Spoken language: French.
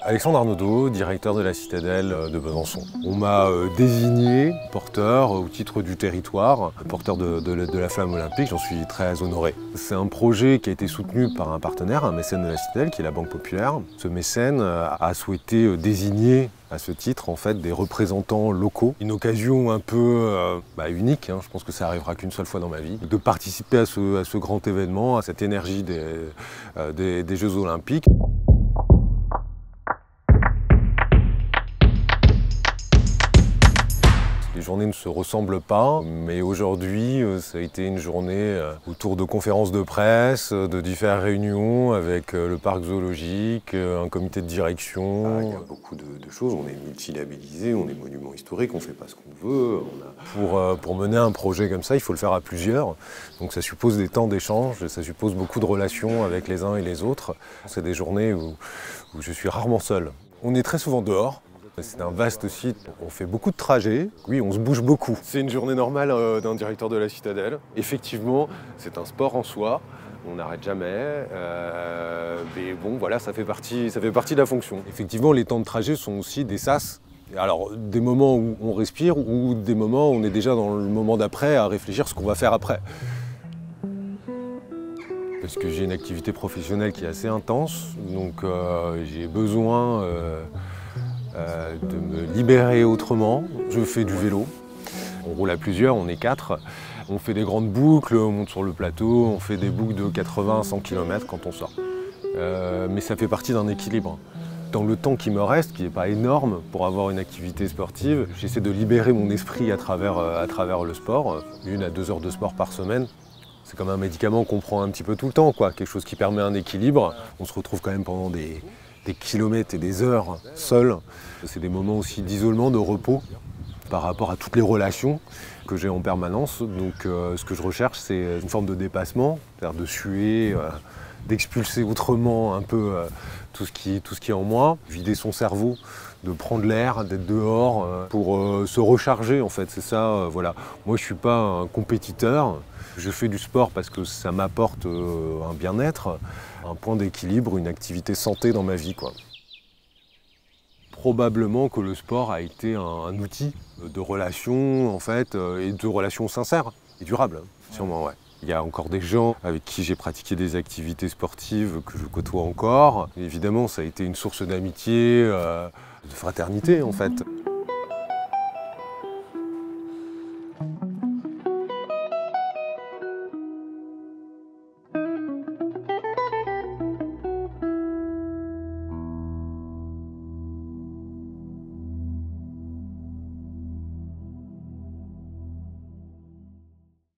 Alexandre Arnaudot, directeur de la Citadelle de Besançon. On m'a désigné porteur au titre du territoire, porteur de la flamme olympique, j'en suis très honoré. C'est un projet qui a été soutenu par un partenaire, un mécène de la Citadelle, qui est la Banque Populaire. Ce mécène a souhaité désigner à ce titre en fait, des représentants locaux. Une occasion un peu unique, hein, je pense que ça arrivera qu'une seule fois dans ma vie, de participer à ce grand événement, à cette énergie des Jeux Olympiques. Les journées ne se ressemblent pas, mais aujourd'hui, ça a été une journée autour de conférences de presse, de différentes réunions avec le parc zoologique, un comité de direction. Il y a beaucoup de choses, on est multilabellisé, on est monument historique, on ne fait pas ce qu'on veut. Pour mener un projet comme ça, il faut le faire à plusieurs, donc ça suppose des temps d'échange, ça suppose beaucoup de relations avec les uns et les autres. C'est des journées où je suis rarement seul. On est très souvent dehors. C'est un vaste site, on fait beaucoup de trajets, oui on se bouge beaucoup. C'est une journée normale d'un directeur de la Citadelle. Effectivement, c'est un sport en soi, on n'arrête jamais, mais bon voilà, ça fait partie de la fonction. Effectivement, les temps de trajet sont aussi des sas. Alors des moments où on respire ou des moments où on est déjà dans le moment d'après à réfléchir ce qu'on va faire après. Parce que j'ai une activité professionnelle qui est assez intense, donc j'ai besoin de me libérer autrement. Je fais du vélo, on roule à plusieurs, on est 4. On fait des grandes boucles, on monte sur le plateau, on fait des boucles de 80-100 km quand on sort. Mais ça fait partie d'un équilibre. Dans le temps qui me reste, qui n'est pas énorme pour avoir une activité sportive, j'essaie de libérer mon esprit à travers le sport, 1 à 2 heures de sport par semaine. C'est comme un médicament qu'on prend un petit peu tout le temps, quoi. Quelque chose qui permet un équilibre. On se retrouve quand même pendant des kilomètres et des heures seuls. C'est des moments aussi d'isolement, de repos par rapport à toutes les relations que j'ai en permanence. Donc ce que je recherche, c'est une forme de dépassement, c'est-à-dire de suer, d'expulser autrement un peu tout ce qui est en moi, vider son cerveau, de prendre l'air, d'être dehors pour se recharger en fait. C'est ça, voilà. Moi je suis pas un compétiteur, je fais du sport parce que ça m'apporte un bien-être, un point d'équilibre, une activité santé dans ma vie, quoi. Probablement que le sport a été un outil de relation en fait, et de relations sincères et durables, sûrement, ouais. Il y a encore des gens avec qui j'ai pratiqué des activités sportives que je côtoie encore. Et évidemment, ça a été une source d'amitié, de fraternité en fait.